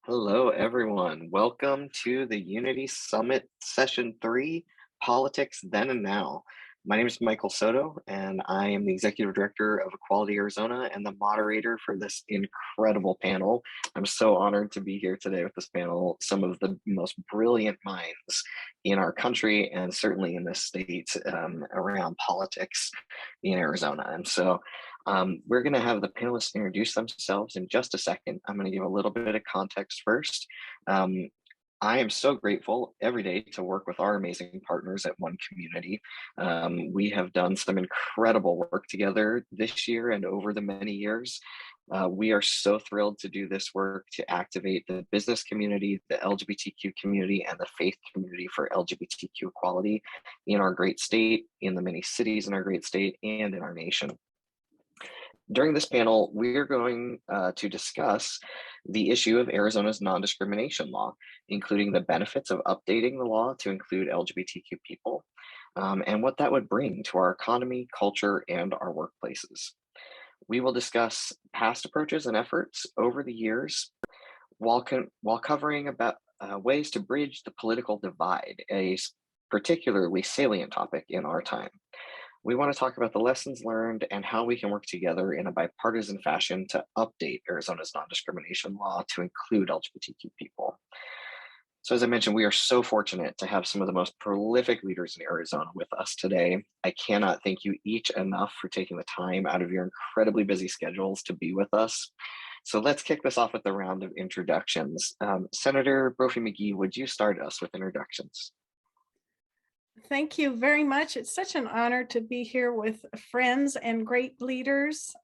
Hello, everyone. Welcome to the Unity Summit Session 3, Politics Then and Now. My name is Michael Soto, and I am the Executive Director of Equality Arizona and the moderator for this incredible panel. I'm so honored to be here today with this panel, some of the most brilliant minds in our country and certainly in this state around politics in Arizona. We're going to have the panelists introduce themselves in just a second. I'm going to give a little bit of context first. I am so grateful every day to work with our amazing partners at One Community. We have done some incredible work together this year and over the many years. We are so thrilled to do this work to activate the business community, the LGBTQ community, and the faith community for LGBTQ equality in our great state, in the many cities in our great state, and in our nation. During this panel, we're going to discuss the issue of Arizona's non-discrimination law, including the benefits of updating the law to include LGBTQ people, and what that would bring to our economy, culture, and our workplaces. We will discuss past approaches and efforts over the years while covering about ways to bridge the political divide, a particularly salient topic in our time. We want to talk about the lessons learned and how we can work together in a bipartisan fashion to update Arizona's non-discrimination law to include LGBTQ people. So as I mentioned, we are so fortunate to have some of the most prolific leaders in Arizona with us today. I cannot thank you each enough for taking the time out of your incredibly busy schedules to be with us. So let's kick this off with a round of introductions. Senator Brophy McGee, would you start us with introductions? Thank you very much. It's such an honor to be here with friends and great leaders.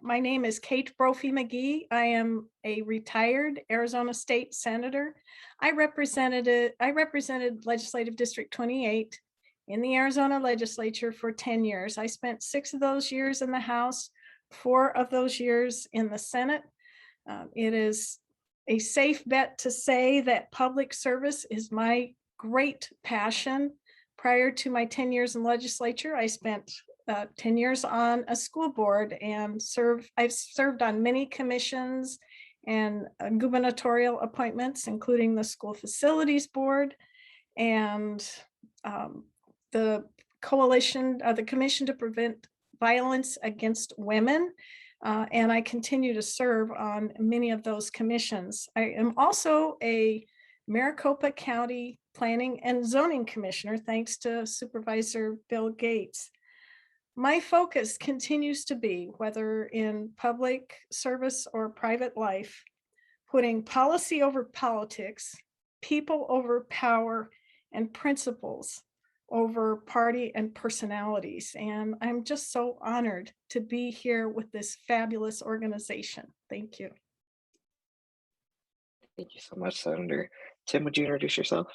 My name is Kate Brophy McGee. I am a retired Arizona State Senator. I represented Legislative District 28 in the Arizona legislature for 10 years. I spent 6 of those years in the House, 4 of those years in the Senate. It is a safe bet to say that public service is my great passion. Prior to my 10 years in legislature, I spent 10 years on a school board and I've served on many commissions and gubernatorial appointments, including the school facilities board and the coalition, the Commission to Prevent Violence Against Women. And I continue to serve on many of those commissions. I am also a Maricopa County Planning and Zoning Commissioner, thanks to Supervisor Bill Gates. My focus continues to be, whether in public service or private life, putting policy over politics, people over power, and principles over party and personalities. And I'm just so honored to be here with this fabulous organization. Thank you. Thank you so much, Senator. Tim, would you introduce yourself?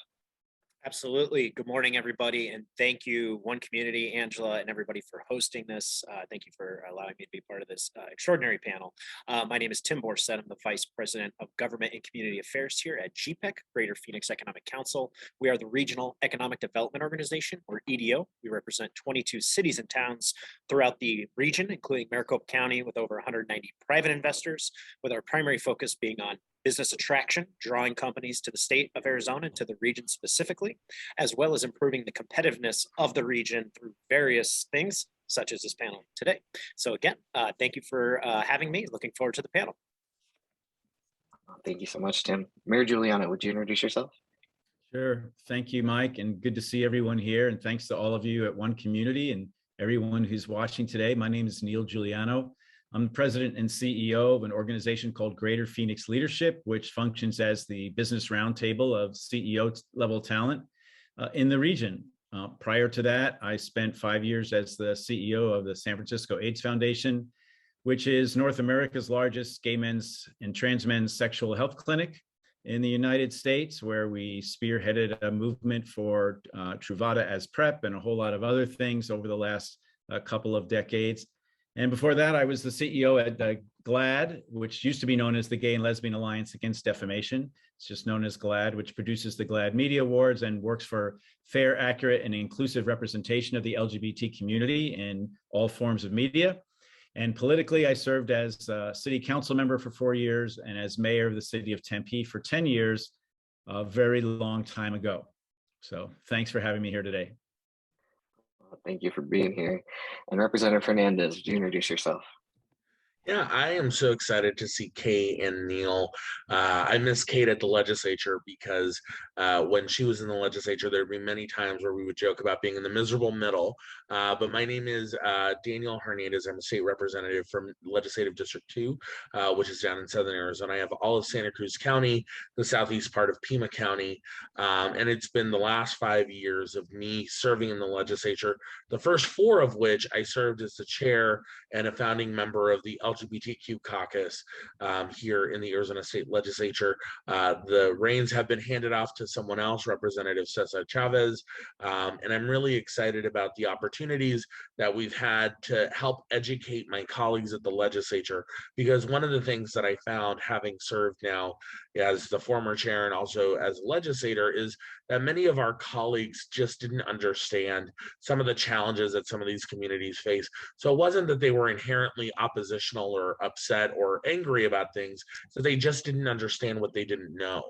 Absolutely. Good morning, everybody. And thank you, One Community, Angela, and everybody for hosting this. Thank you for allowing me to be part of this extraordinary panel. My name is Tim Bourcet. I'm the Vice President of Government and Community Affairs here at GPEC, Greater Phoenix Economic Council. We are the Regional Economic Development Organization, or EDO. We represent 22 cities and towns throughout the region, including Maricopa County, with over 190 private investors, with our primary focus being on business attraction, drawing companies to the state of Arizona and to the region specifically, as well as improving the competitiveness of the region through various things, such as this panel today. So again, thank you for having me. Looking forward to the panel. Thank you so much, Tim. Mayor Giuliano, would you introduce yourself? Sure. Thank you, Mike, and good to see everyone here. And thanks to all of you at One Community and everyone who's watching today. My name is Neil Giuliano. I'm the president and CEO of an organization called Greater Phoenix Leadership, which functions as the business roundtable of CEO level talent in the region. Prior to that, I spent 5 years as the CEO of the San Francisco AIDS Foundation, which is North America's largest gay men's and trans men's sexual health clinic in the United States, where we spearheaded a movement for Truvada as PrEP and a whole lot of other things over the last couple of decades. And before that, I was the CEO at GLAAD, which used to be known as the Gay and Lesbian Alliance Against Defamation. It's just known as GLAAD, which produces the GLAAD Media Awards and works for fair, accurate, and inclusive representation of the LGBT community in all forms of media. And politically, I served as a city council member for 4 years and as mayor of the city of Tempe for 10 years, a very long time ago. So thanks for having me here today. Thank you for being here. And Representative Hernandez, would you introduce yourself? Yeah, I am so excited to see Kate and Neil. I miss Kate at the legislature because when she was in the legislature, there'd be many times where we would joke about being in the miserable middle. But my name is Daniel Hernandez. I'm a state representative from Legislative District 2, which is down in Southern Arizona. I have all of Santa Cruz County, the southeast part of Pima County. And it's been the last 5 years of me serving in the legislature, the first 4 of which I served as the chair and a founding member of the LGBTQ caucus here in the Arizona State Legislature. The reins have been handed off to someone else, Representative Cesar Chavez, and I'm really excited about the opportunities that we've had to help educate my colleagues at the legislature, because one of the things that I found, having served now as the former chair and also as a legislator, is that many of our colleagues just didn't understand some of the challenges that some of these communities face. So it wasn't that they were inherently oppositional or upset or angry about things, so they just didn't understand what they didn't know.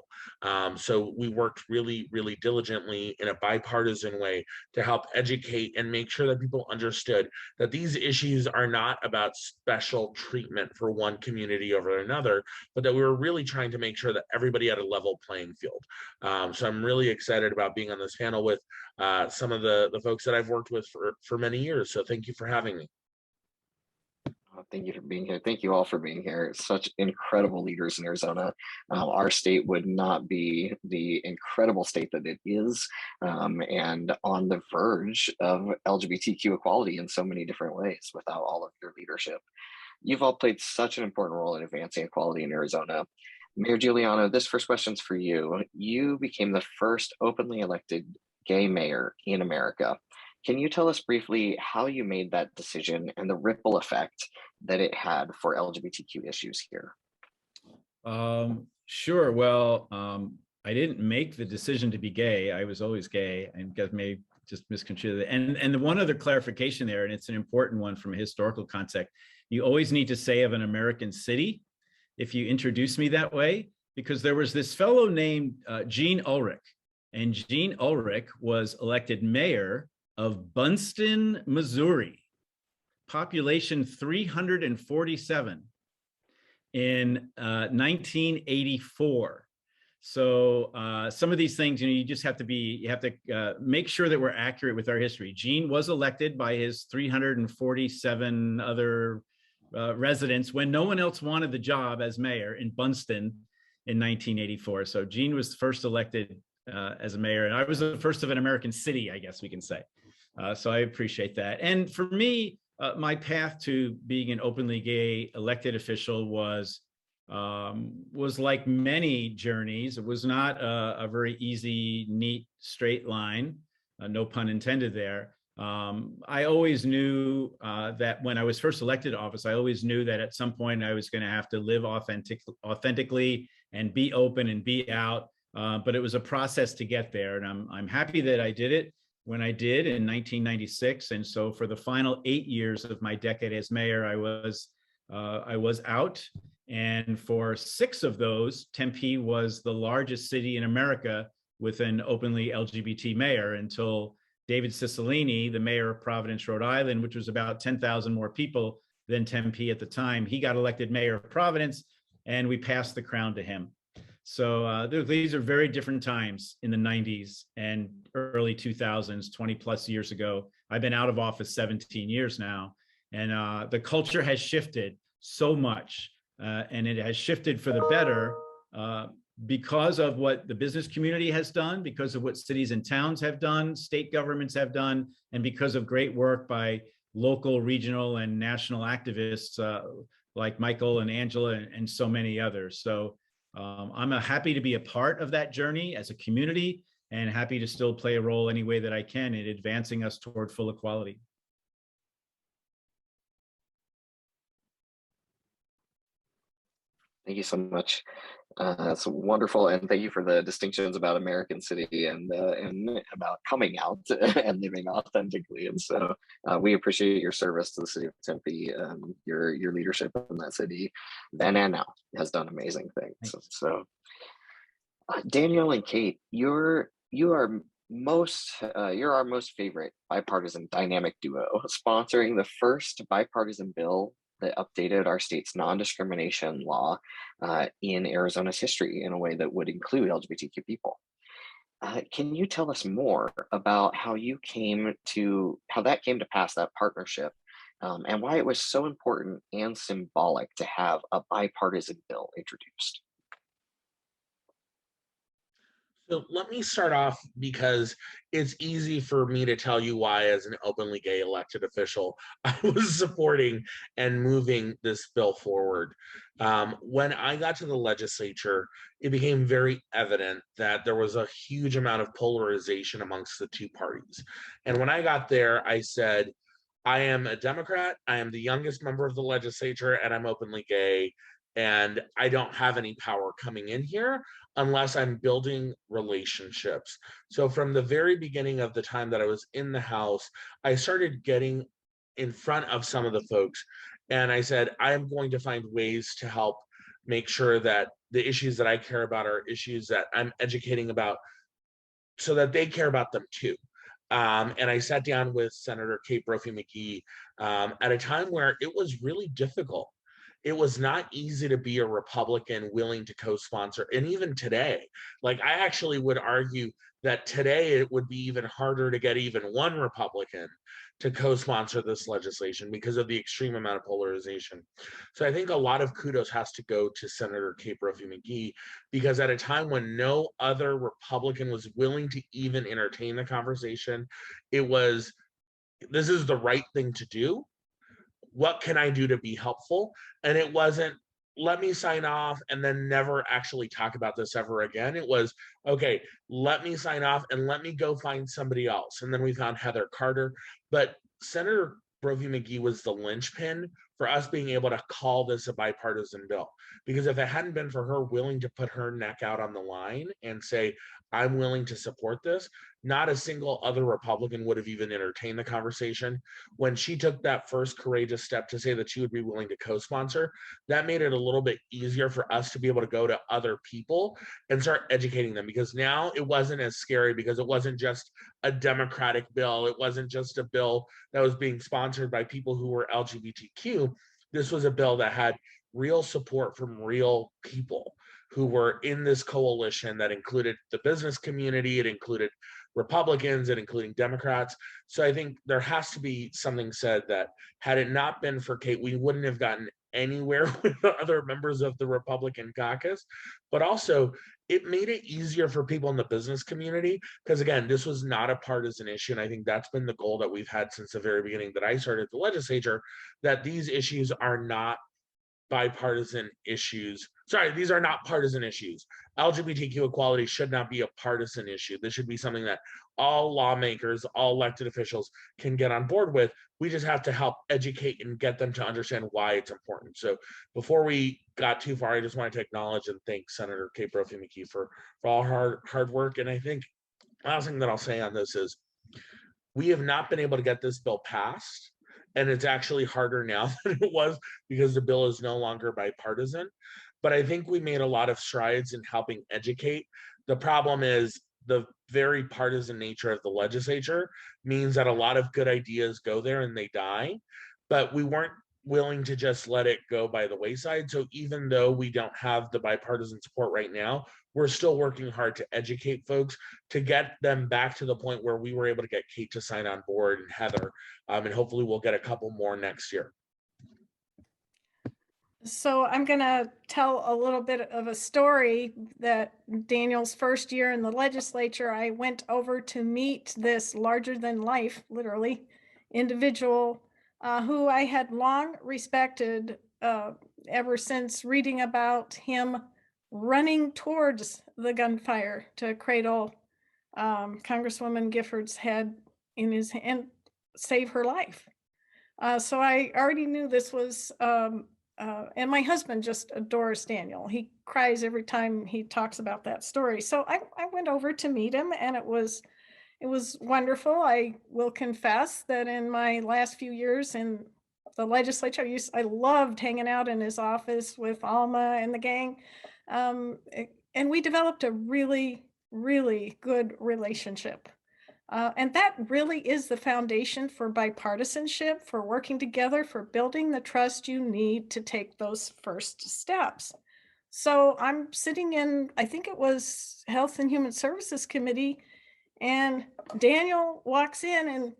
So we worked really, really diligently in a bipartisan way to help educate and make sure that people understood that these issues are not about special treatment for one community over another, but that we were really trying to make sure that everybody had a level playing field. So I'm really excited about being on this panel with some of the folks that I've worked with for many years. So thank you for having me. Thank you for being here. Thank you all for being here. Such incredible leaders in Arizona. Our state would not be the incredible state that it is, and on the verge of LGBTQ equality in so many different ways without all of your leadership. You've all played such an important role in advancing equality in Arizona. Mayor Giuliano, this first question's for you. You became the first openly elected gay mayor in America. Can you tell us briefly how you made that decision and the ripple effect that it had for LGBTQ issues here? Sure. Well, I didn't make the decision to be gay. I was always gay, and guys may just misconstrue that. And the one other clarification there, and it's an important one from a historical context, you always need to say of an American city if you introduce me that way, because there was this fellow named Gene Ulrich, and Gene Ulrich was elected mayor of Bunston, Missouri, population 347 in 1984. So some of these things, you just have to make sure that we're accurate with our history. Gene was elected by his 347 other residents when no one else wanted the job as mayor in Bunston in 1984. So Gene was first elected as a mayor, and I was the first of an American city, I guess we can say. So I appreciate that. And for me, my path to being an openly gay elected official was like many journeys. It was not a very easy, neat, straight line, no pun intended there. I always knew that when I was first elected to office, I always knew that at some point I was going to have to live authentically and be open and be out. But it was a process to get there, and I'm happy that I did it when I did in 1996. And so for the final 8 years of my decade as mayor, I was out. And for 6 of those, Tempe was the largest city in America with an openly LGBT mayor until David Cicilline, the mayor of Providence, Rhode Island, which was about 10,000 more people than Tempe at the time. He got elected mayor of Providence, and we passed the crown to him. So these are very different times in the 90s and early 2000s, 20 plus years ago. I've been out of office 17 years now, and the culture has shifted so much, and it has shifted for the better because of what the business community has done, because of what cities and towns have done, state governments have done, and because of great work by local, regional, and national activists like Michael and Angela and so many others. So I'm happy to be a part of that journey as a community, and happy to still play a role any way that I can in advancing us toward full equality. Thank you so much. That's wonderful, and thank you for the distinctions about American City and about coming out and living authentically. And so we appreciate your service to the city of Tempe. Your leadership in that city, then and now, has done amazing things. So, Daniel and Kate, you're our most favorite bipartisan dynamic duo, sponsoring the first bipartisan bill that updated our state's non-discrimination law in Arizona's history in a way that would include LGBTQ people. Can you tell us more about how that came to pass, that partnership, and why it was so important and symbolic to have a bipartisan bill introduced? So let me start off because it's easy for me to tell you why, as an openly gay elected official, I was supporting and moving this bill forward. When I got to the legislature, it became very evident that there was a huge amount of polarization amongst the two parties. And when I got there, I said, I am a Democrat, I am the youngest member of the legislature, and I'm openly gay. And I don't have any power coming in here unless I'm building relationships. So from the very beginning of the time that I was in the House, I started getting in front of some of the folks, and I said, I am going to find ways to help make sure that the issues that I care about are issues that I'm educating about so that they care about them too. And I sat down with Senator Kate Brophy McGee at a time where it was really difficult. It was not easy to be a Republican willing to co-sponsor. And even today, like, I actually would argue that today it would be even harder to get even one Republican to co-sponsor this legislation because of the extreme amount of polarization. So I think a lot of kudos has to go to Senator Kate Brophy McGee, because at a time when no other Republican was willing to even entertain the conversation, it was, this is the right thing to do. What can I do to be helpful? And it wasn't, let me sign off and then never actually talk about this ever again. It was, okay, let me sign off and let me go find somebody else. And then we found Heather Carter. But Senator Brophy McGee was the linchpin for us being able to call this a bipartisan bill. Because if it hadn't been for her willing to put her neck out on the line and say, I'm willing to support this, not a single other Republican would have even entertained the conversation. When she took that first courageous step to say that she would be willing to co-sponsor, that made it a little bit easier for us to be able to go to other people and start educating them, because now it wasn't as scary, because it wasn't just a Democratic bill. It wasn't just a bill that was being sponsored by people who were LGBTQ. This was a bill that had real support from real people who were in this coalition that included the business community, it included Republicans, and including Democrats. So I think there has to be something said that had it not been for Kate, we wouldn't have gotten anywhere with other members of the Republican caucus. But also, it made it easier for people in the business community, because again, this was not a partisan issue. And I think that's been the goal that we've had since the very beginning that I started the legislature, that these issues are not bipartisan issues. Sorry, these are not partisan issues. LGBTQ equality should not be a partisan issue. This should be something that all lawmakers, all elected officials can get on board with. We just have to help educate and get them to understand why it's important. So before we got too far, I just wanted to acknowledge and thank Senator Kate Brophy McGee for all hard work. And I think last thing that I'll say on this is, we have not been able to get this bill passed. And it's actually harder now than it was, because the bill is no longer bipartisan. But I think we made a lot of strides in helping educate. The problem is the very partisan nature of the legislature means that a lot of good ideas go there and they die. But we weren't willing to just let it go by the wayside. So even though we don't have the bipartisan support right now, we're still working hard to educate folks to get them back to the point where we were able to get Kate to sign on board, and Heather, and hopefully we'll get a couple more next year. So I'm going to tell a little bit of a story that Daniel's first year in the legislature, I went over to meet this larger than life, literally, individual who I had long respected ever since reading about him running towards the gunfire to cradle Congresswoman Gifford's head in his hand, save her life. So I already knew this was a and my husband just adores Daniel. He cries every time he talks about that story. So I went over to meet him, and it was wonderful. I will confess that in my last few years in the legislature, I loved hanging out in his office with Alma and the gang. And we developed a really, really good relationship. And that really is the foundation for bipartisanship, for working together, for building the trust you need to take those first steps. So I'm sitting in, I think it was Health and Human Services Committee, and Daniel walks in and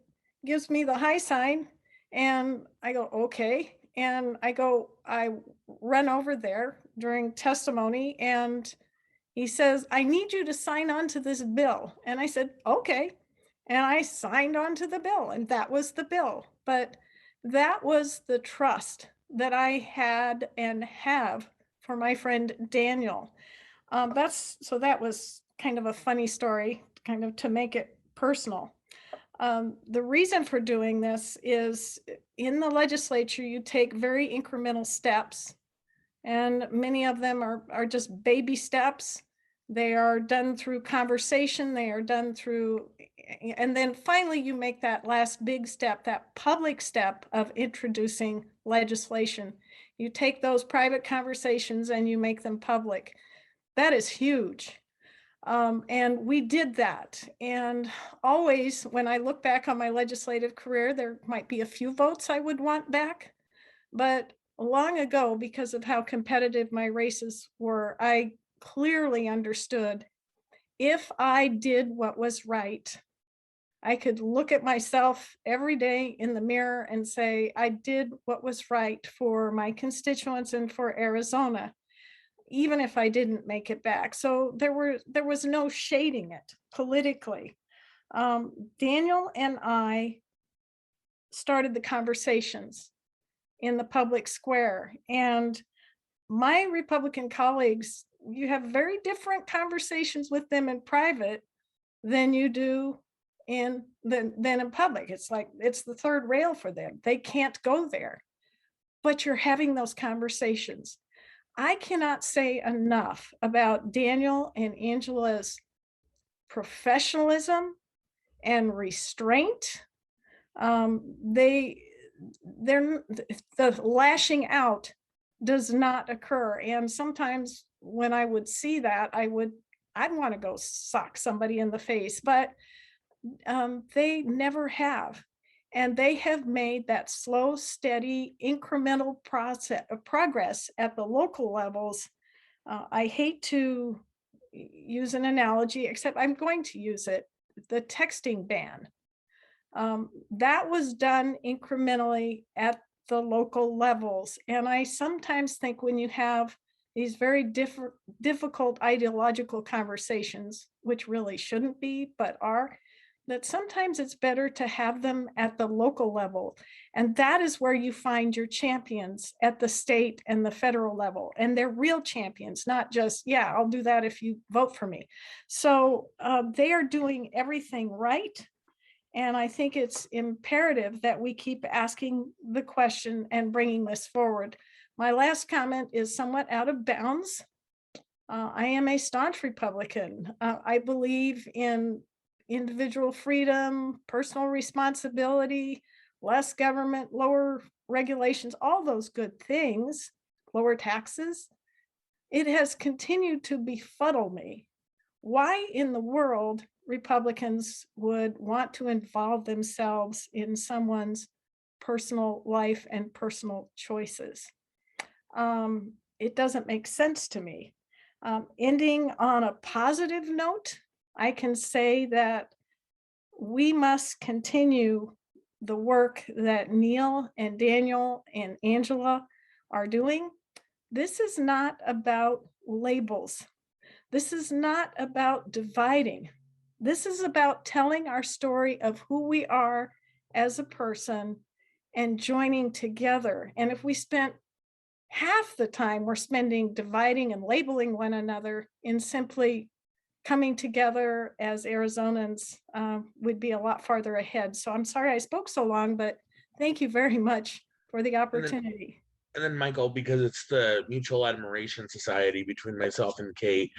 gives me the high sign, and I go, okay. And I run over there during testimony, and he says, I need you to sign on to this bill. And I said, okay. And I signed on to the bill, and that was the bill. But that was the trust that I had and have for my friend Daniel. That was kind of a funny story, kind of to make it personal. The reason for doing this is in the legislature, you take very incremental steps, and many of them are just baby steps. They are done through conversation, they are done through, and then finally you make that last big step, that public step of introducing legislation. You take those private conversations and you make them public. That is huge. And we did that. And always, when I look back on my legislative career, there might be a few votes I would want back. But long ago, because of how competitive my races were, I clearly understood if I did what was right, I could look at myself every day in the mirror and say, I did what was right for my constituents and for Arizona, even if I didn't make it back. So there was no shading it politically. Daniel and I started the conversations in the public square, and my Republican colleagues, you have very different conversations with them in private than you do than in public. It's like, it's the third rail for them. They can't go there, but you're having those conversations. I cannot say enough about Daniel and Angela's professionalism and restraint. The lashing out does not occur. And sometimes when I would see that, I'd want to go sock somebody in the face, but they never have. And they have made that slow, steady, incremental progress at the local levels. I hate to use an analogy, except I'm going to use it, the texting ban. That was done incrementally at the local levels. And I sometimes think when you have these very difficult ideological conversations, which really shouldn't be, but are, that sometimes it's better to have them at the local level. And that is where you find your champions at the state and the federal level. And they're real champions, not just, yeah, I'll do that if you vote for me. So they are doing everything right. And I think it's imperative that we keep asking the question and bringing this forward. My last comment is somewhat out of bounds. I am a staunch Republican. I believe in individual freedom, personal responsibility, less government, lower regulations, all those good things, lower taxes. It has continued to befuddle me. Why in the world Republicans would want to involve themselves in someone's personal life and personal choices? It doesn't make sense to me. Ending on a positive note, I can say that we must continue the work that Neil and Daniel and Angela are doing. This is not about labels. This is not about dividing. This is about telling our story of who we are as a person and joining together. And if we spent half the time we're spending dividing and labeling one another in simply coming together as Arizonans, would be a lot farther ahead. So I'm sorry I spoke so long, but thank you very much for the opportunity. And then Michael, because it's the Mutual Admiration Society between myself and Kate,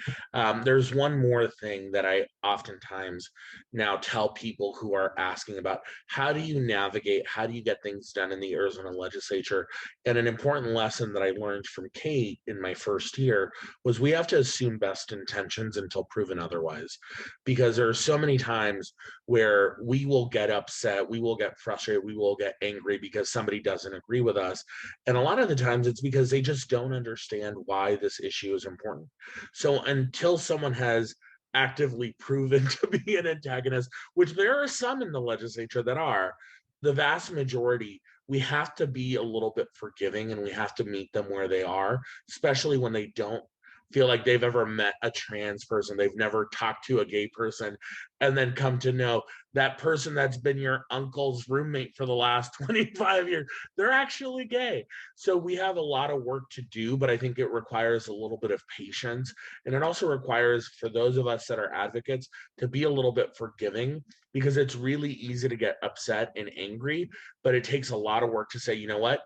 there's one more thing that I oftentimes now tell people who are asking about: how do you navigate, how do you get things done in the Arizona legislature? And an important lesson that I learned from Kate in my first year was we have to assume best intentions until proven otherwise, because there are so many times where we will get upset, we will get frustrated, we will get angry because somebody doesn't agree with us. And a lot of the times it's because they just don't understand why this issue is important. So until someone has actively proven to be an antagonist, which there are some in the legislature that are, the vast majority, we have to be a little bit forgiving and we have to meet them where they are, especially when they don't feel like they've ever met a trans person, they've never talked to a gay person, and then come to know that person that's been your uncle's roommate for the last 25 years, they're actually gay. So we have a lot of work to do, but I think it requires a little bit of patience. And it also requires, for those of us that are advocates, to be a little bit forgiving, because it's really easy to get upset and angry, but it takes a lot of work to say, you know what?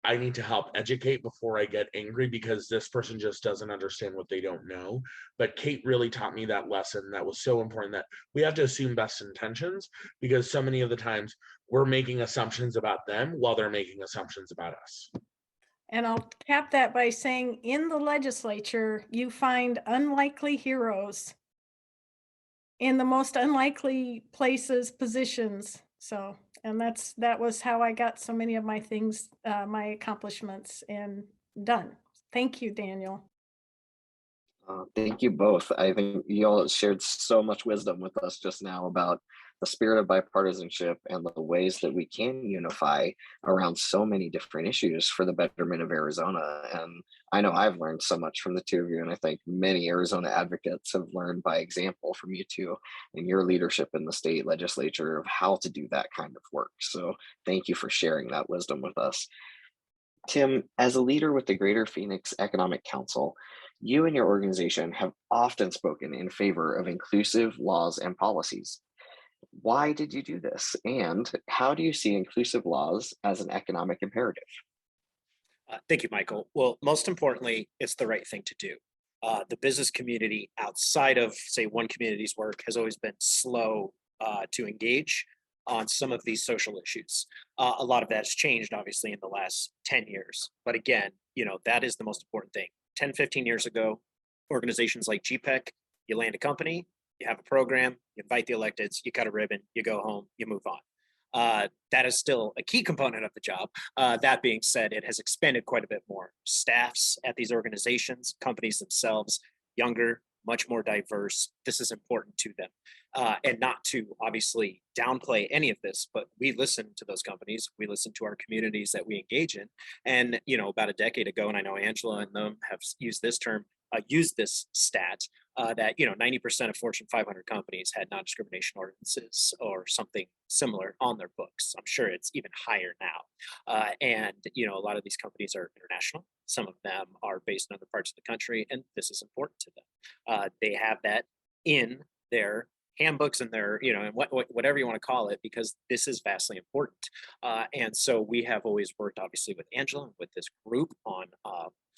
I need to help educate before I get angry because this person just doesn't understand what they don't know. But Kate really taught me that lesson that was so important, that we have to assume best intentions, because so many of the times we're making assumptions about them while they're making assumptions about us. And I'll cap that by saying in the legislature, you find unlikely heroes in the most unlikely places, positions. So, and that was how I got so many of my things, my accomplishments and done. Thank you, Daniel. Thank you both. I think you all shared so much wisdom with us just now about the spirit of bipartisanship and the ways that we can unify around so many different issues for the betterment of Arizona. And I know I've learned so much from the two of you, and I think many Arizona advocates have learned by example from you two and your leadership in the state legislature of how to do that kind of work. So thank you for sharing that wisdom with us. Tim, as a leader with the Greater Phoenix Economic Council, you and your organization have often spoken in favor of inclusive laws and policies. Why did you do this? And how do you see inclusive laws as an economic imperative? Thank you, Michael. Well, most importantly, it's the right thing to do. The business community outside of, say, one community's work has always been slow to engage on some of these social issues. A lot of that has changed, obviously, in the last 10 years. But again, that is the most important thing. 10, 15 years ago, organizations like GPEC, you land a company, you have a program, you invite the electeds, you cut a ribbon, you go home, you move on. That is still a key component of the job. That being said, it has expanded quite a bit more. Staffs at these organizations, companies themselves, younger, much more diverse. This is important to them. And not to obviously downplay any of this, but we listen to those companies, we listen to our communities that we engage in. And, about a decade ago, and I know Angela and them have used this term, used this stat, that 90% of Fortune 500 companies had non-discrimination ordinances or something similar on their books. I'm sure it's even higher now. And a lot of these companies are international. Some of them are based in other parts of the country, and this is important to them. They have that in their handbooks and their, and whatever you want to call it, because this is vastly important. And so we have always worked, obviously, with Angela and with this group on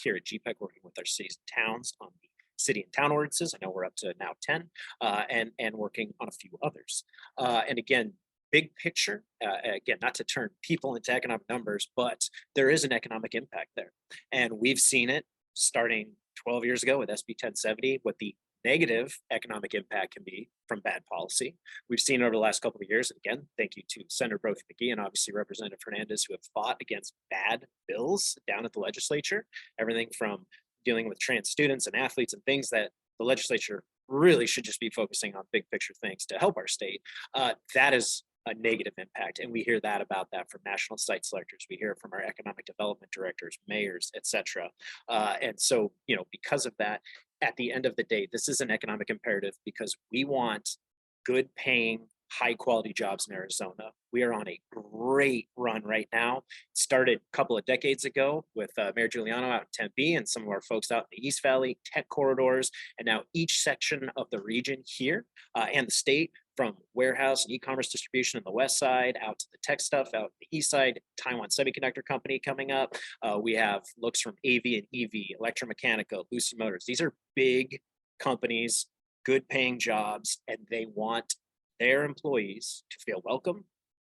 here at GPEC, working with our cities and towns on the city and town ordinances. I know we're up to now 10, and working on a few others. And again, big picture, again, not to turn people into economic numbers, but there is an economic impact there. And we've seen it starting 12 years ago with SB 1070, what the negative economic impact can be from bad policy. We've seen over the last couple of years, and again, thank you to Senator Brophy McGee and obviously Representative Hernandez, who have fought against bad bills down at the legislature, everything from dealing with trans students and athletes and things that the legislature really should just be focusing on big picture things to help our state. That is a negative impact. And we hear that about that from national site selectors. We hear it from our economic development directors, mayors, et cetera. And so, because of that, at the end of the day, this is an economic imperative because we want good paying, high quality jobs in Arizona. We are on a great run right now. It started a couple of decades ago with Mayor Giuliano out in Tempe and some of our folks out in the East Valley, tech corridors, and now each section of the region here and the state from warehouse and e-commerce distribution on the west side out to the tech stuff out on the east side. Taiwan Semiconductor Company coming up. We have looks from AV and EV, Electromechanical, Lucid Motors. These are big companies, good paying jobs, and they want their employees to feel welcome,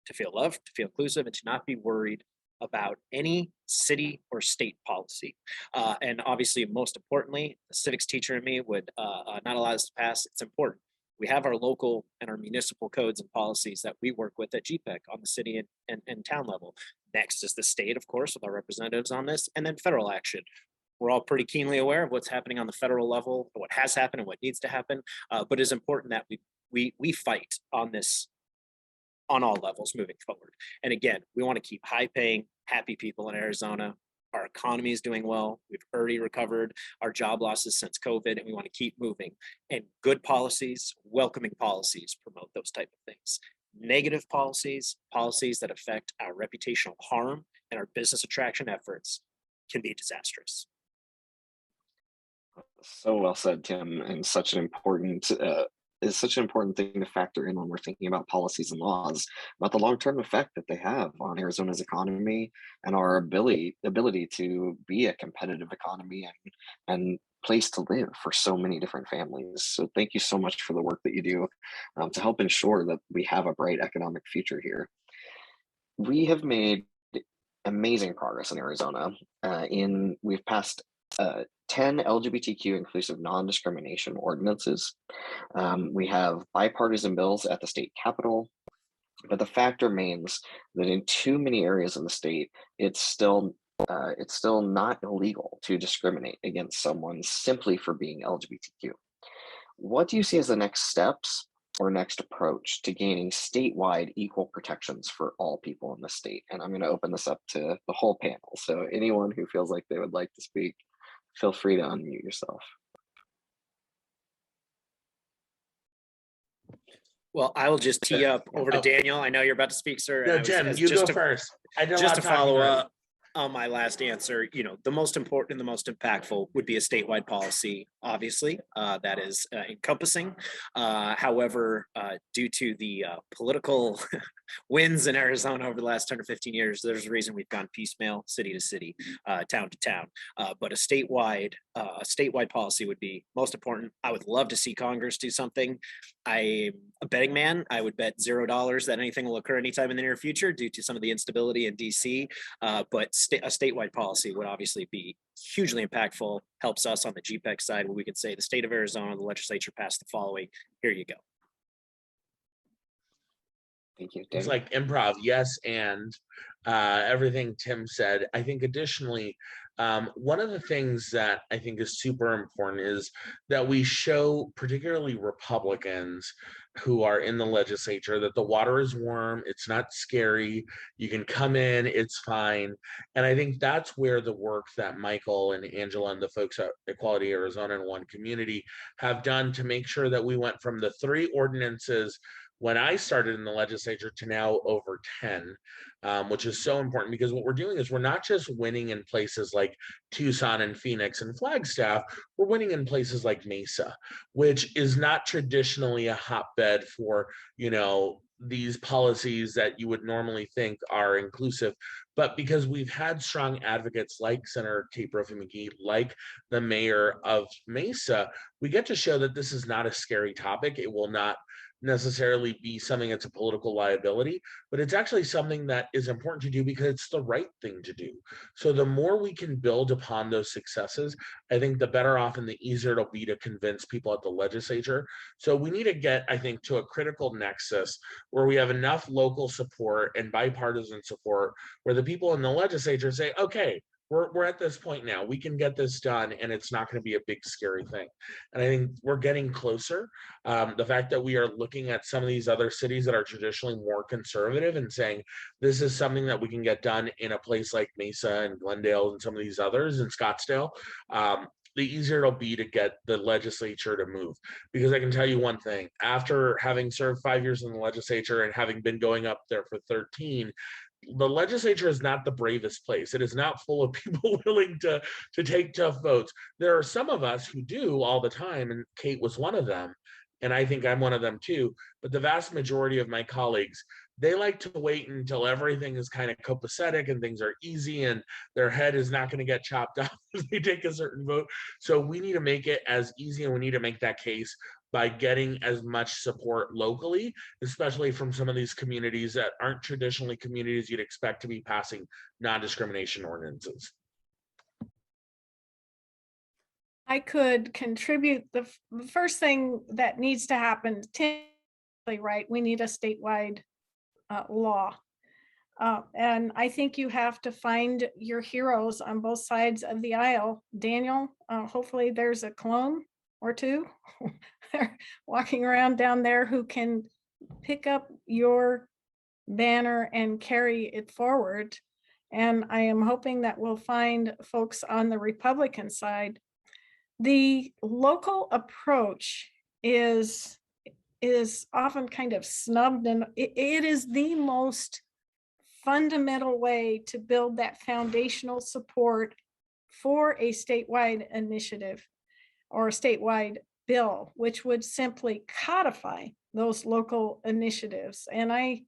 to feel loved, to feel inclusive, and to not be worried about any city or state policy. And obviously, most importantly, the civics teacher in me would not allow this to pass. It's important. We have our local and our municipal codes and policies that we work with at GPEC on the city and town level. Next is the state, of course, with our representatives on this, and then federal action. We're all pretty keenly aware of what's happening on the federal level, what has happened and what needs to happen, but it's important that we fight on this on all levels moving forward. And again, we want to keep high-paying, happy people in Arizona. Our economy is doing well. We've already recovered our job losses since COVID, and we want to keep moving. And good policies, welcoming policies, promote those type of things. Negative policies, policies that affect our reputational harm and our business attraction efforts can be disastrous. So well said, Tim, and such an important thing to factor in when we're thinking about policies and laws, about the long-term effect that they have on Arizona's economy and our ability to be a competitive economy and place to live for so many different families. So thank you so much for the work that you do to help ensure that we have a bright economic future here. We have made amazing progress in Arizona. We've passed 10 LGBTQ inclusive non-discrimination ordinances. We have bipartisan bills at the state capitol, but the fact remains that in too many areas of the state, it's still not illegal to discriminate against someone simply for being LGBTQ. What do you see as the next steps or next approach to gaining statewide equal protections for all people in the state? And I'm going to open this up to the whole panel. So anyone who feels like they would like to speak, feel free to unmute yourself. Well, I will just tee up over to Daniel. I know you're about to speak, sir. No, Jen, you go first. Just to follow up on my last answer, the most important and the most impactful would be a statewide policy, obviously, that is encompassing. However, due to the political wins in Arizona over the last 10 or 15 years, there's a reason we've gone piecemeal, city to city, town to town. But a statewide policy would be most important. I would love to see Congress do something. I'm a betting man. I would bet $0 that anything will occur anytime in the near future due to some of the instability in DC. But a statewide policy would obviously be hugely impactful, helps us on the GPEC side where we could say the state of Arizona, the legislature passed the following, here you go. Thank you. It's like improv, yes, and everything Tim said. I think additionally, one of the things that I think is super important is that we show particularly Republicans who are in the legislature that the water is warm, it's not scary, you can come in, it's fine. And I think that's where the work that Michael and Angela and the folks at Equality Arizona and One Community have done to make sure that we went from the 3 ordinances when I started in the legislature to now over 10, which is so important because what we're doing is we're not just winning in places like Tucson and Phoenix and Flagstaff, we're winning in places like Mesa, which is not traditionally a hotbed for, these policies that you would normally think are inclusive. But because we've had strong advocates like Senator Brophy McGee, like the mayor of Mesa, we get to show that this is not a scary topic. It will not necessarily be something that's a political liability, but it's actually something that is important to do because it's the right thing to do. So the more we can build upon those successes, I think the better off and the easier it'll be to convince people at the legislature. So we need to get, I think, to a critical nexus where we have enough local support and bipartisan support where the people in the legislature say, okay, we're at this point now, we can get this done and it's not going to be a big scary thing. And I think we're getting closer. The fact that we are looking at some of these other cities that are traditionally more conservative and saying this is something that we can get done in a place like Mesa and Glendale and some of these others in Scottsdale, the easier it'll be to get the legislature to move. Because I can tell you one thing, after having served 5 years in the legislature and having been going up there for 13, the legislature is not the bravest place. It is not full of people willing to take tough votes. There are some of us who do all the time, and Kate was one of them. and I think I'm one of them too, but the vast majority of my colleagues, they like to wait until everything is kind of copacetic and things are easy and their head is not going to get chopped off if they take a certain vote. So we need to make it as easy, and we need to make that case by getting as much support locally, especially from some of these communities that aren't traditionally communities you'd expect to be passing non-discrimination ordinances. I could contribute. The first thing that needs to happen, right, we need a statewide law. And I think you have to find your heroes on both sides of the aisle. Daniel, hopefully there's a clone or two walking around down there who can pick up your banner and carry it forward. And I am hoping that we'll find folks on the Republican side. The local approach is often kind of snubbed, and it is the most fundamental way to build that foundational support for a statewide initiative or a statewide bill, which would simply codify those local initiatives. And I,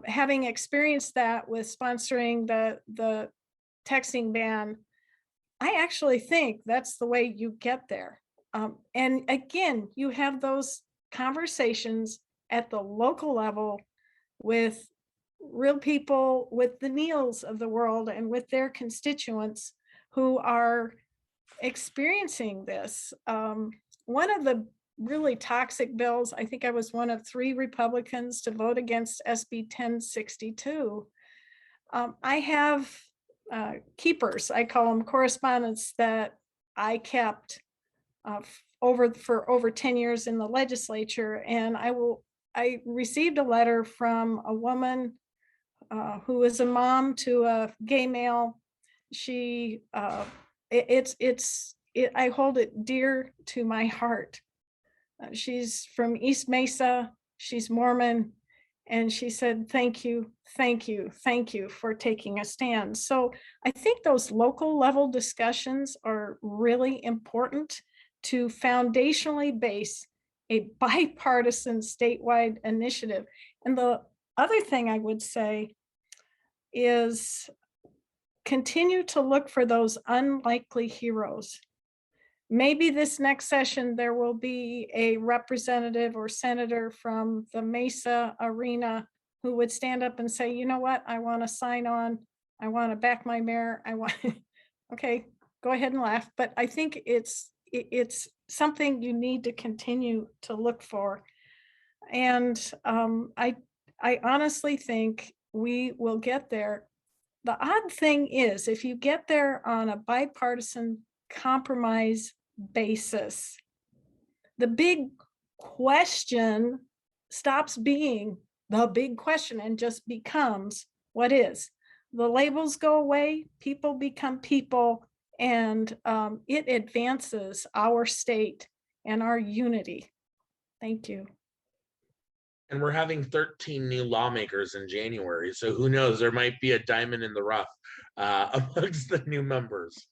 having experienced that with sponsoring the texting ban, I actually think that's the way you get there. And again, you have those conversations at the local level with real people, with the Neils of the world and with their constituents who are experiencing this. One of the really toxic bills, I think I was one of 3 Republicans to vote against SB 1062. I have keepers, I call them correspondence, that I kept for over 10 years in the legislature. And I received a letter from a woman who was a mom to a gay male. She, I hold it dear to my heart. She's from East Mesa, she's Mormon, and she said, thank you, thank you, thank you for taking a stand. So I think those local level discussions are really important to foundationally base a bipartisan statewide initiative. And the other thing I would say is continue to look for those unlikely heroes. Maybe this next session, there will be a representative or senator from the Mesa arena who would stand up and say, you know what, I want to sign on, I want to back my mayor, I want, okay, go ahead and laugh. But I think it's something you need to continue to look for. And I honestly think we will get there. The odd thing is, if you get there on a bipartisan compromise basis, the big question stops being the big question and just becomes what is. The labels go away, people become people, and it advances our state and our unity. Thank you. And we're having 13 new lawmakers in January, so who knows, there might be a diamond in the rough amongst the new members.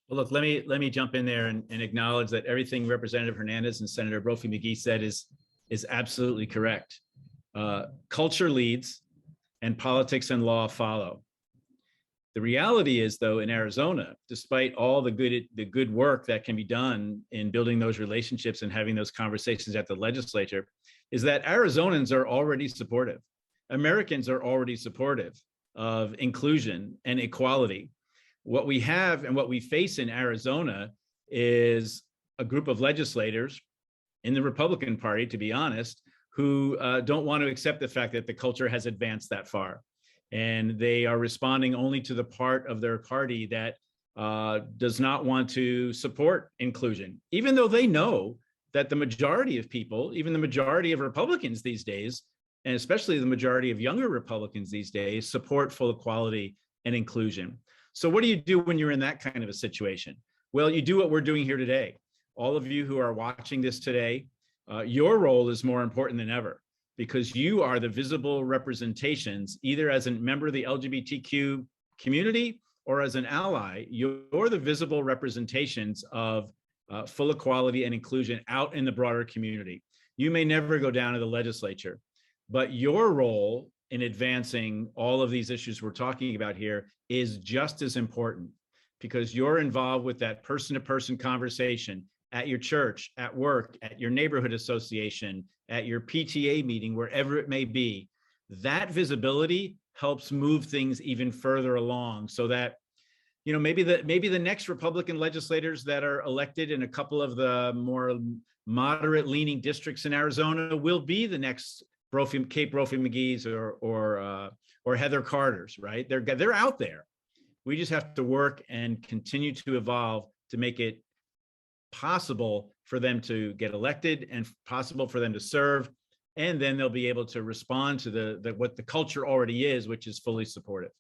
Well, look, let me jump in there and acknowledge that everything Representative Hernandez and Senator Brophy McGee said is absolutely correct. Culture leads and politics and law follow. The reality is, though, in Arizona, despite all the good work that can be done in building those relationships and having those conversations at the legislature, is that Arizonans are already supportive. Americans are already supportive of inclusion and equality. What we have and what we face in Arizona is a group of legislators in the Republican Party, to be honest, who don't want to accept the fact that the culture has advanced that far. And they are responding only to the part of their party that does not want to support inclusion, even though they know that the majority of people, even the majority of Republicans these days, and especially the majority of younger Republicans these days, support full equality and inclusion. So what do you do when you're in that kind of a situation? Well, you do what we're doing here today. All of you who are watching this today, your role is more important than ever, because you are the visible representations, either as a member of the LGBTQ community or as an ally, you're the visible representations of full equality and inclusion out in the broader community. You may never go down to the legislature, but your role in advancing all of these issues we're talking about here is just as important, because you're involved with that person-to-person conversation at your church, at work, at your neighborhood association, at your PTA meeting, wherever it may be. That visibility helps move things even further along, so that maybe the next Republican legislators that are elected in a couple of the more moderate leaning districts in Arizona will be the next Kate Brophy McGee's or Heather Carter's, right? They're out there. We just have to work and continue to evolve to make it possible for them to get elected and possible for them to serve. And then they'll be able to respond to what the culture already is, which is fully supportive.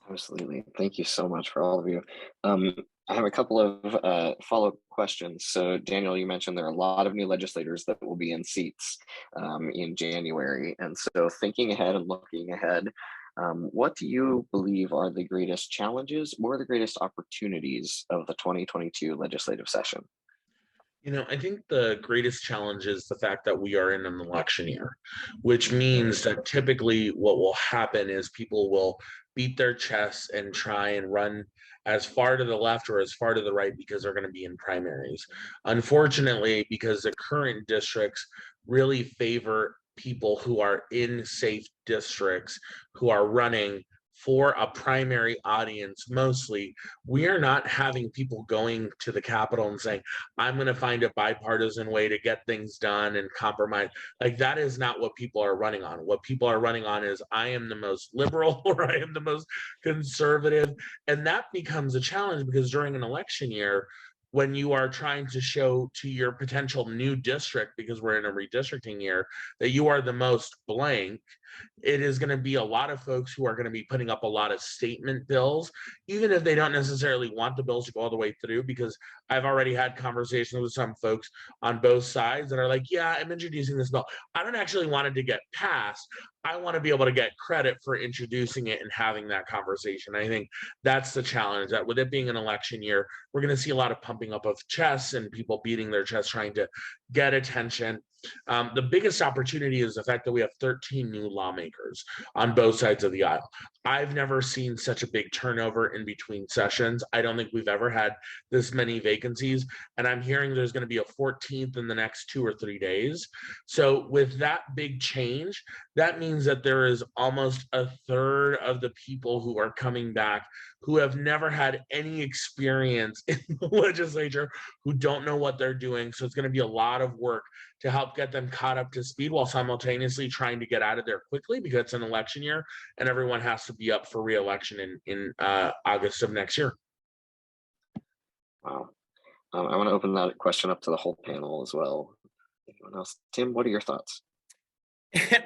Absolutely. Thank you so much for all of you. I have a couple of follow-up questions. So Daniel, you mentioned there are a lot of new legislators that will be in seats in January. And so thinking ahead and looking ahead, what do you believe are the greatest challenges or the greatest opportunities of the 2022 legislative session? I think the greatest challenge is the fact that we are in an election year, which means that typically what will happen is people will beat their chests and try and run as far to the left or as far to the right because they're going to be in primaries. Unfortunately, because the current districts really favor people who are in safe districts who are running for a primary audience mostly, we are not having people going to the Capitol and saying, I'm going to find a bipartisan way to get things done and compromise. Like, that is not what people are running on. What people are running on is, I am the most liberal or I am the most conservative. And that becomes a challenge because during an election year, when you are trying to show to your potential new district, because we're in a redistricting year, that you are the most blank, it is going to be a lot of folks who are going to be putting up a lot of statement bills, even if they don't necessarily want the bills to go all the way through, because I've already had conversations with some folks on both sides that are like, yeah, I'm introducing this bill. I don't actually want it to get passed. I want to be able to get credit for introducing it and having that conversation. I think that's the challenge, that with it being an election year, we're going to see a lot of pumping up of chests and people beating their chests trying to get attention. The biggest opportunity is the fact that we have 13 new lawmakers on both sides of the aisle. I've never seen such a big turnover in between sessions. I don't think we've ever had this many vacancies. And I'm hearing there's going to be a 14th in the next 2 or 3 days. So with that big change, that means that there is almost a third of the people who are coming back who have never had any experience in the legislature, who don't know what they're doing. So it's going to be a lot of work to help get them caught up to speed while simultaneously trying to get out of there quickly, because it's an election year and everyone has to be up for re-election in August of next year. Wow. I want to open that question up to the whole panel as well. Anyone else? Tim, what are your thoughts?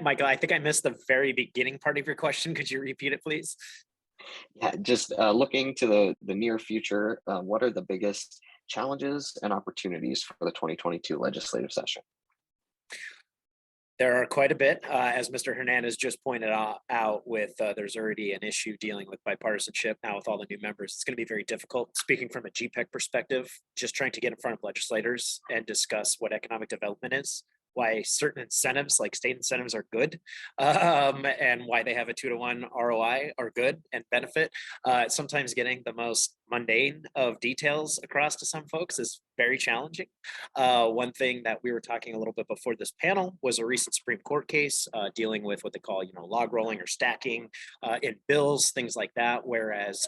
Michael, I think I missed the very beginning part of your question. Could you repeat it, please? Yeah, just looking to the near future, what are the biggest challenges and opportunities for the 2022 legislative session? There are quite a bit, as Mr. Hernandez just pointed out with there's already an issue dealing with bipartisanship now with all the new members. It's going to be very difficult. Speaking from a GPEC perspective, just trying to get in front of legislators and discuss what economic development is, why certain incentives like state incentives are good, and why they have a 2-to-1 ROI are good and benefit. Sometimes getting the most mundane of details across to some folks is very challenging. One thing that we were talking a little bit before this panel was a recent Supreme Court case dealing with what they call, log rolling or stacking in bills, things like that, whereas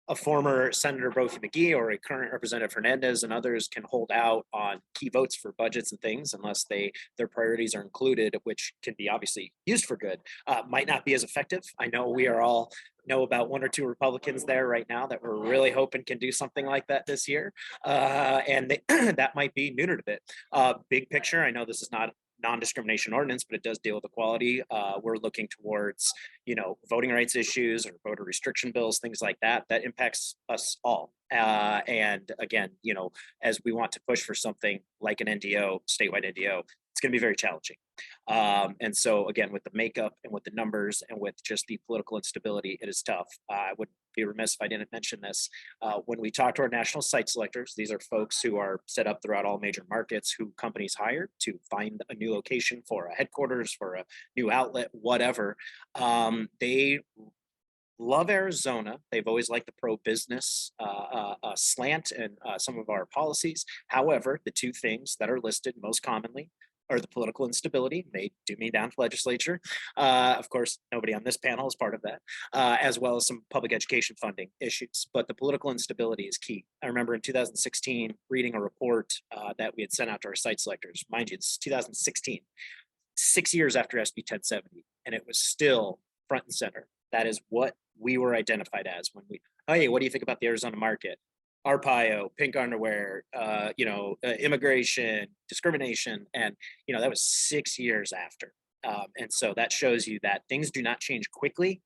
a former Senator Brophy McGee or a current Representative Hernandez and others can hold out on key votes for budgets and things unless their priorities are included, which can be obviously used for good, might not be as effective. I know we are all know about 1 or 2 Republicans there right now that we're really hoping can do something like that this year. And that might be neutered a bit. Big picture, I know this is not non-discrimination ordinance, but it does deal with equality. We're looking towards, voting rights issues or voter restriction bills, things like that impacts us all. And again, as we want to push for something like an NDO, statewide NDO, it's going to be very challenging. And so again, with the makeup and with the numbers and with just the political instability, it is tough. I would be remiss if I didn't mention this. When we talk to our national site selectors, these are folks who are set up throughout all major markets who companies hire to find a new location for a headquarters, for a new outlet, whatever. They love Arizona. They've always liked the pro-business slant and some of our policies. However, the two things that are listed most commonly are the political instability. They do me down to legislature. Of course, nobody on this panel is part of that, as well as some public education funding issues. But the political instability is key. I remember in 2016 reading a report that we had sent out to our site selectors. Mind you, it's 2016, 6 years after SB 1070, and it was still front and center. That is what we were identified as when we, oh, hey, what do you think about the Arizona market? Arpaio, pink underwear, immigration, discrimination. And, that was 6 years after. And so that shows you that things do not change quickly.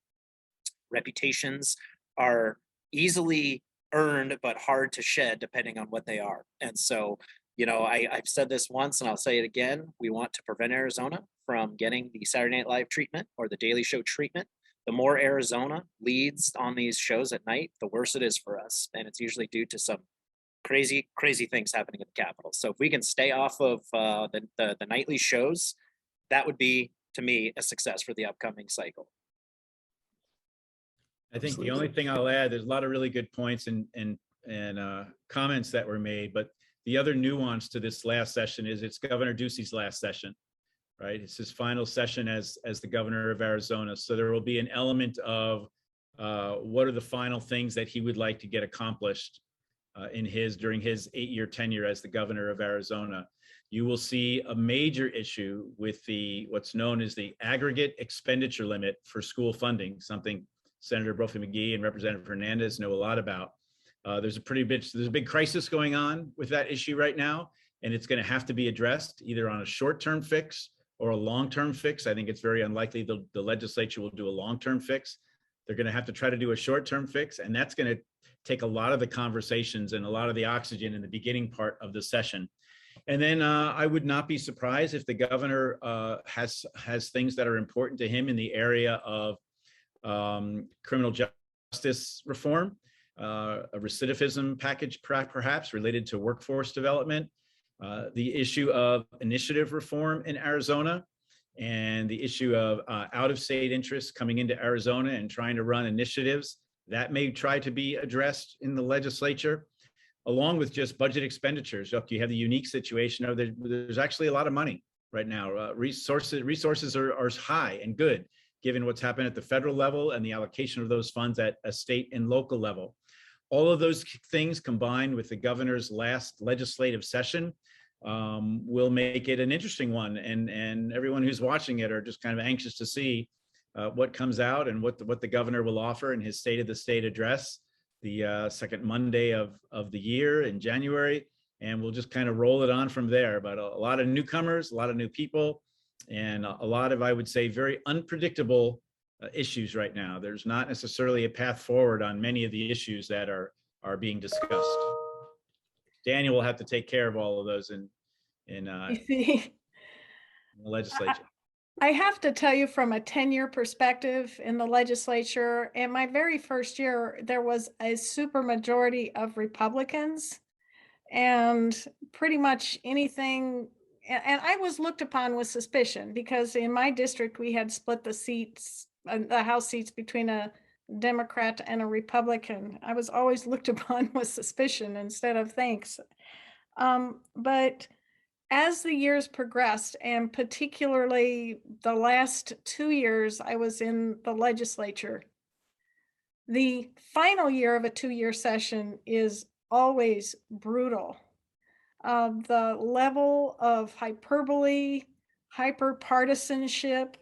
Reputations are easily earned, but hard to shed depending on what they are. And so, I've said this once and I'll say it again. We want to prevent Arizona from getting the Saturday Night Live treatment or the Daily Show treatment. The more Arizona leads on these shows at night, the worse it is for us. And it's usually due to some crazy, crazy things happening at the Capitol. So if we can stay off of the nightly shows, that would be, to me, a success for the upcoming cycle. I think the only thing I'll add, there's a lot of really good points and comments that were made, but the other nuance to this last session is it's Governor Ducey's last session. Right, it's his final session as the governor of Arizona. So there will be an element of what are the final things that he would like to get accomplished during his 8-year tenure as the governor of Arizona. You will see a major issue with what's known as the aggregate expenditure limit for school funding, something Senator Brophy McGee and Representative Hernandez know a lot about. There's a big crisis going on with that issue right now, and it's going to have to be addressed either on a short-term fix or a long-term fix. I think it's very unlikely the legislature will do a long-term fix. They're going to have to try to do a short-term fix, and that's going to take a lot of the conversations and a lot of the oxygen in the beginning part of the session. And then I would not be surprised if the governor has things that are important to him in the area of criminal justice reform, a recidivism package perhaps related to workforce development, the issue of initiative reform in Arizona, and the issue of out-of-state interests coming into Arizona and trying to run initiatives that may try to be addressed in the legislature, along with just budget expenditures. Look, you have the unique situation of there's actually a lot of money right now. Resources are high and good, given what's happened at the federal level and the allocation of those funds at a state and local level. All of those things combined with the governor's last legislative session will make it an interesting one. And everyone who's watching it are just kind of anxious to see what comes out and what the governor will offer in his State of the State address, the second Monday of the year in January. And we'll just kind of roll it on from there. But a lot of newcomers, a lot of new people, and a lot of, I would say, very unpredictable issues right now. There's not necessarily a path forward on many of the issues that are being discussed. Daniel will have to take care of all of those in the legislature. I have to tell you, from a 10-year perspective in the legislature, in my very first year, there was a supermajority of Republicans, and pretty much anything, and I was looked upon with suspicion because in my district, we had split the seats, the House seats, between a Democrat and a Republican. I was always looked upon with suspicion instead of thanks. But as the years progressed, and particularly the last 2 years I was in the legislature, the final year of a 2-year session is always brutal. The level of hyperbole, hyperpartisanship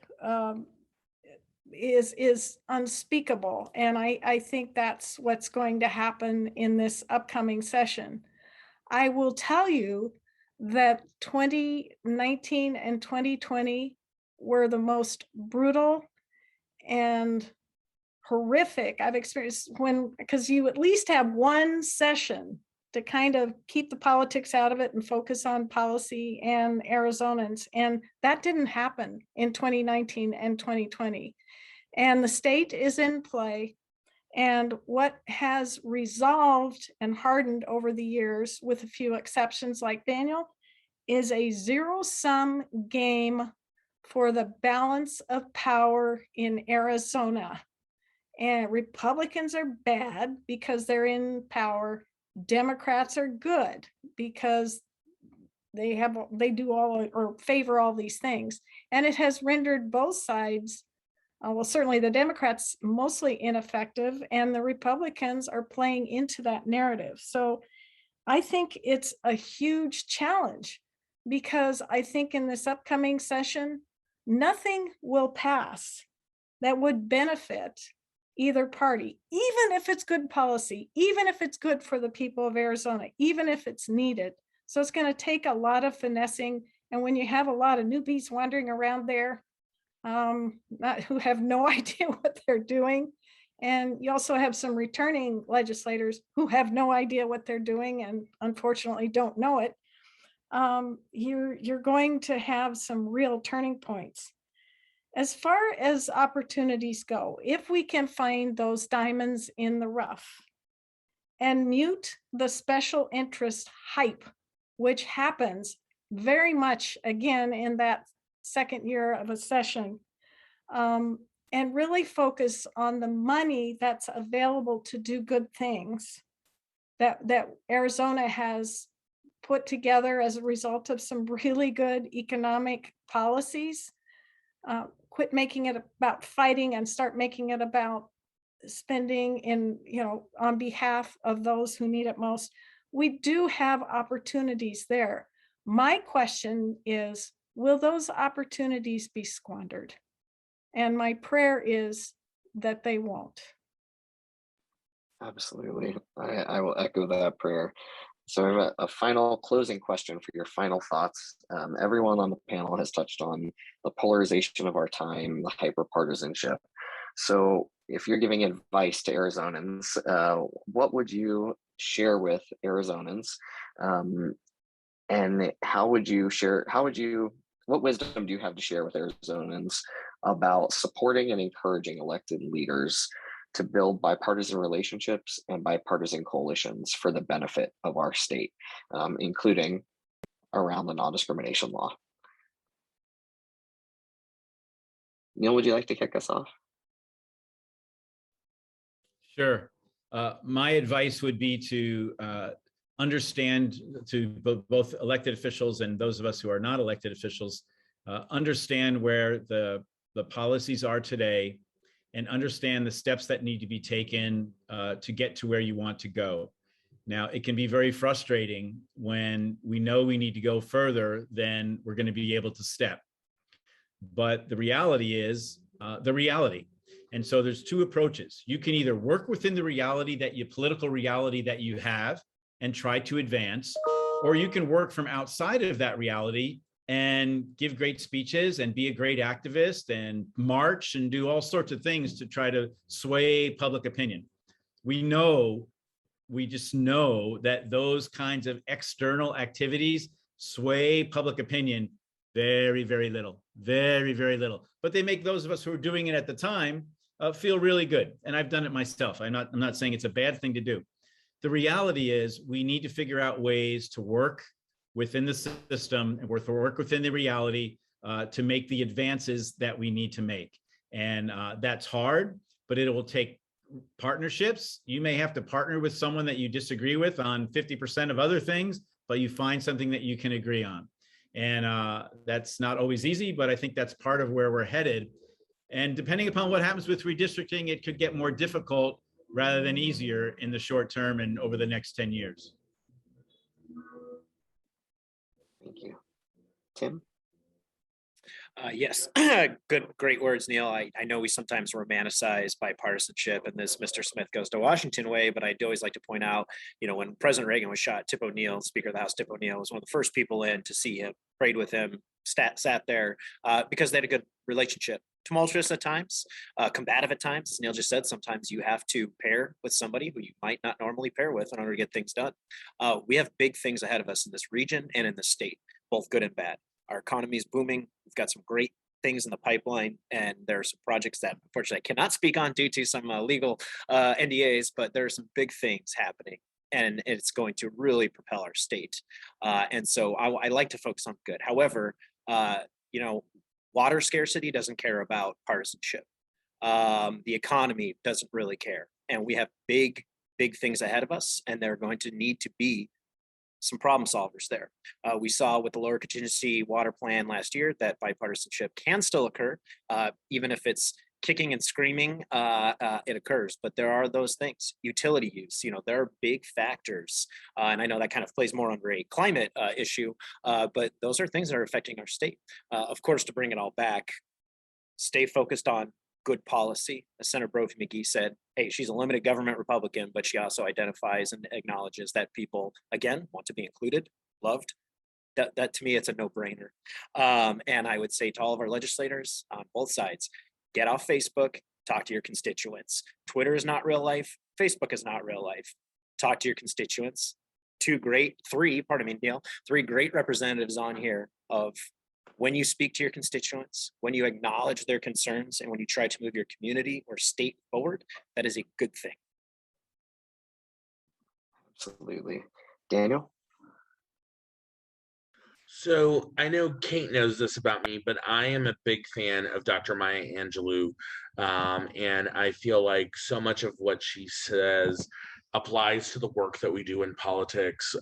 is unspeakable. And I think that's what's going to happen in this upcoming session. I will tell you that 2019 and 2020 were the most brutal and horrific I've experienced, because you at least have one session to kind of keep the politics out of it and focus on policy and Arizonans. And that didn't happen in 2019 and 2020. And the state is in play. And what has resolved and hardened over the years, with a few exceptions like Daniel, is a zero-sum game for the balance of power in Arizona. And Republicans are bad because they're in power. Democrats are good because they do all or favor all these things. And it has rendered both sides, well, certainly the Democrats mostly ineffective, and the Republicans are playing into that narrative. So I think it's a huge challenge, because I think in this upcoming session, nothing will pass that would benefit either party, even if it's good policy, even if it's good for the people of Arizona, even if it's needed. So it's going to take a lot of finessing. And when you have a lot of newbies wandering around there, who have no idea what they're doing, and you also have some returning legislators who have no idea what they're doing and unfortunately don't know it, you're going to have some real turning points. As far as opportunities go, if we can find those diamonds in the rough and mute the special interest hype, which happens very much again in that second year of a session, and really focus on the money that's available to do good things that Arizona has put together as a result of some really good economic policies. Quit making it about fighting and start making it about spending in, on behalf of those who need it most. We do have opportunities there. My question is, will those opportunities be squandered? And my prayer is that they won't. Absolutely. I will echo that prayer. So I have a final closing question for your final thoughts. Everyone on the panel has touched on the polarization of our time, the hyperpartisanship. So if you're giving advice to Arizonans, what would you share with Arizonans? And what wisdom do you have to share with Arizonans about supporting and encouraging elected leaders to build bipartisan relationships and bipartisan coalitions for the benefit of our state, including around the non-discrimination law? Neil, would you like to kick us off? Sure. My advice would be to understand, to both elected officials and those of us who are not elected officials, understand where the policies are today and understand the steps that need to be taken to get to where you want to go. Now, it can be very frustrating when we know we need to go further than we're going to be able to step. But the reality is the reality. And so there's two approaches. You can either work within the reality political reality that you have and try to advance, or you can work from outside of that reality and give great speeches and be a great activist and march and do all sorts of things to try to sway public opinion. We just know that those kinds of external activities sway public opinion very, very little, very, very little. But they make those of us who are doing it at the time feel really good. And I've done it myself. I'm not saying it's a bad thing to do. The reality is we need to figure out ways to work within the system and work within the reality to make the advances that we need to make. And that's hard, but it will take partnerships. You may have to partner with someone that you disagree with on 50% of other things, but you find something that you can agree on. And that's not always easy, but I think that's part of where we're headed. And depending upon what happens with redistricting, it could get more difficult rather than easier in the short term and over the next 10 years. Thank you. Tim? Yes, great words, Neil. I know we sometimes romanticize bipartisanship and this Mr. Smith goes to Washington way, but I'd always like to point out, when President Reagan was shot, Tip O'Neill, Speaker of the House, Tip O'Neill was one of the first people in to see him, prayed with him, sat there because they had a good relationship. tumultuous at times, combative at times. As Neil just said, sometimes you have to pair with somebody who you might not normally pair with in order to get things done. We have big things ahead of us in this region and in the state, both good and bad. Our economy is booming. We've got some great things in the pipeline, and there are some projects that unfortunately I cannot speak on due to some legal NDAs, but there are some big things happening, and it's going to really propel our state. And so I like to focus on good. However, water scarcity doesn't care about partisanship. The economy doesn't really care. And we have big things ahead of us, and they're going to need to be some problem solvers there. We saw with the lower contingency water plan last year that bipartisanship can still occur, even if it's kicking and screaming, it occurs. But there are those things. Utility use, there are big factors. And I know that kind of plays more under a climate issue, but those are things that are affecting our state. Of course, to bring it all back, stay focused on good policy. As Senator Brophy McGee said, hey, she's a limited government Republican, but she also identifies and acknowledges that people, again, want to be included, loved. That to me, it's a no-brainer. And I would say to all of our legislators on both sides, get off Facebook, talk to your constituents. Twitter is not real life. Facebook is not real life. Talk to your constituents. Three great representatives on here of when you speak to your constituents, when you acknowledge their concerns, and when you try to move your community or state forward, that is a good thing. Absolutely. Daniel? So I know Kate knows this about me, but I am a big fan of Dr. Maya Angelou. And I feel like so much of what she says applies to the work that we do in politics.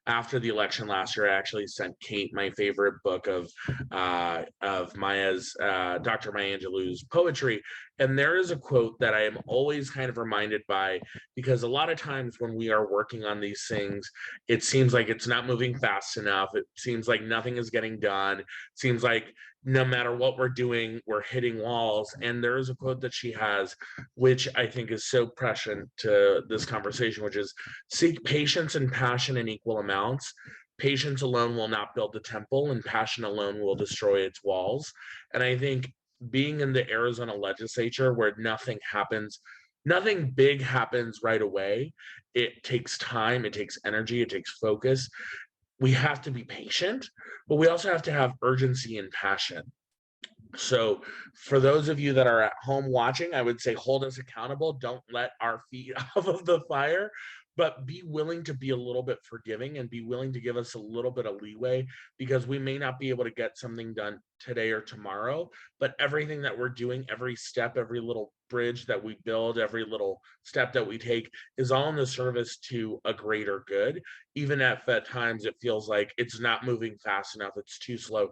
After the election last year, I actually sent Kate my favorite book of Maya's, Dr. Maya Angelou's poetry. And there is a quote that I am always kind of reminded by, because a lot of times when we are working on these things, it seems like it's not moving fast enough. It seems like nothing is getting done. It seems like no matter what we're doing, we're hitting walls. And there is a quote that she has, which I think is so prescient to this conversation, which is, seek patience and passion in equal amounts. Patience alone will not build the temple, and passion alone will destroy its walls. And I think being in the Arizona legislature, where nothing big happens right away, it takes time, it takes energy, it takes focus. We have to be patient, but we also have to have urgency and passion. So for those of you that are at home watching, I would say hold us accountable. Don't let our feet off of the fire, but be willing to be a little bit forgiving and be willing to give us a little bit of leeway, because we may not be able to get something done today or tomorrow, but everything that we're doing, every step, every little bridge that we build, every little step that we take is all in the service to a greater good. Even if at times it feels like it's not moving fast enough, it's too slow.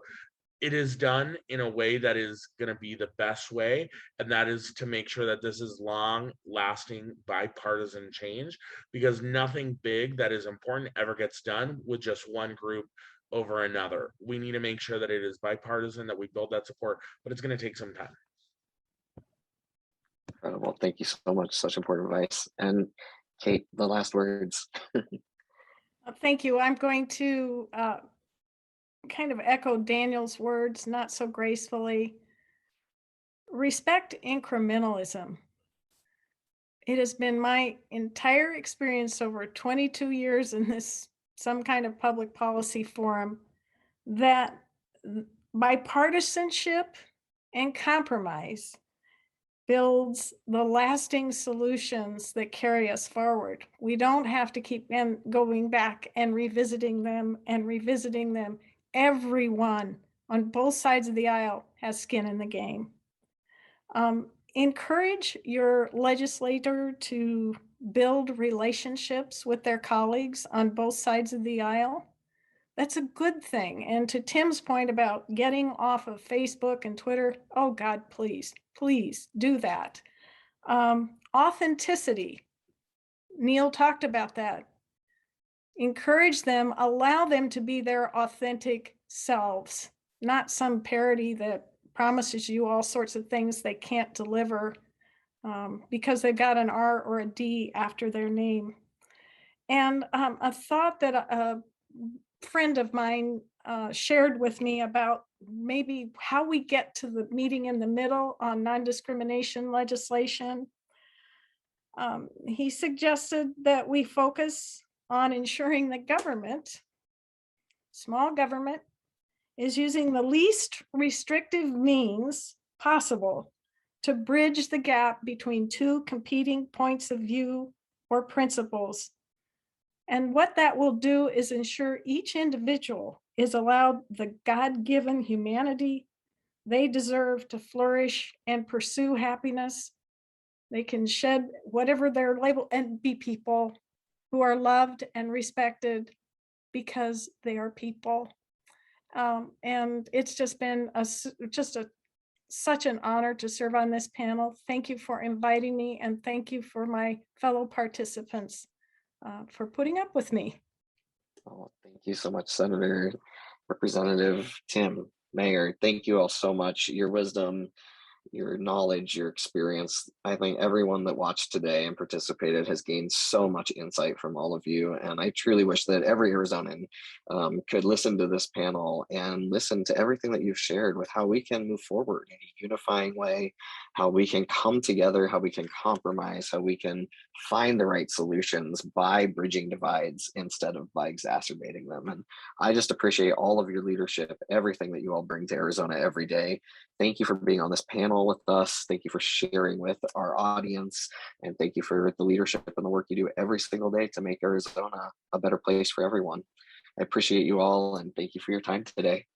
It is done in a way that is going to be the best way, and that is to make sure that this is long-lasting bipartisan change, because nothing big that is important ever gets done with just one group over another. We need to make sure that it is bipartisan, that we build that support, but it's going to take some time. Incredible. Thank you so much. Such important advice. And Kate, the last words. Thank you. I'm going to kind of echo Daniel's words, not so gracefully. Respect incrementalism. It has been my entire experience over 22 years in this, some kind of public policy forum, that bipartisanship and compromise builds the lasting solutions that carry us forward. We don't have to keep going back and revisiting them and revisiting them. Everyone on both sides of the aisle has skin in the game. Encourage your legislator to build relationships with their colleagues on both sides of the aisle. That's a good thing. And to Tim's point about getting off of Facebook and Twitter, oh God, please do that. Authenticity. Neil talked about that. Encourage them, allow them to be their authentic selves, not some parody that promises you all sorts of things they can't deliver because they've got an R or a D after their name. And a thought that a friend of mine shared with me about maybe how we get to the meeting in the middle on non-discrimination legislation. He suggested that we focus on ensuring that government, small government, is using the least restrictive means possible to bridge the gap between two competing points of view or principles. And what that will do is ensure each individual is allowed the God-given humanity they deserve to flourish and pursue happiness. They can shed whatever their label and be people who are loved and respected because they are people. And it's just been such an honor to serve on this panel. Thank you for inviting me, and thank you for my fellow participants for putting up with me. Oh, thank you so much, Senator, Representative Tim, Mayor. Thank you all so much. Your wisdom, your knowledge, your experience. I think everyone that watched today and participated has gained so much insight from all of you. And I truly wish that every Arizonan could listen to this panel and listen to everything that you've shared with how we can move forward in a unifying way, how we can come together, how we can compromise, how we can find the right solutions by bridging divides instead of by exacerbating them. And I just appreciate all of your leadership, everything that you all bring to Arizona every day. Thank you for being on this panel with us. Thank you for sharing with our audience. And thank you for the leadership and the work you do every single day to make Arizona a better place for everyone. I appreciate you all, and thank you for your time today.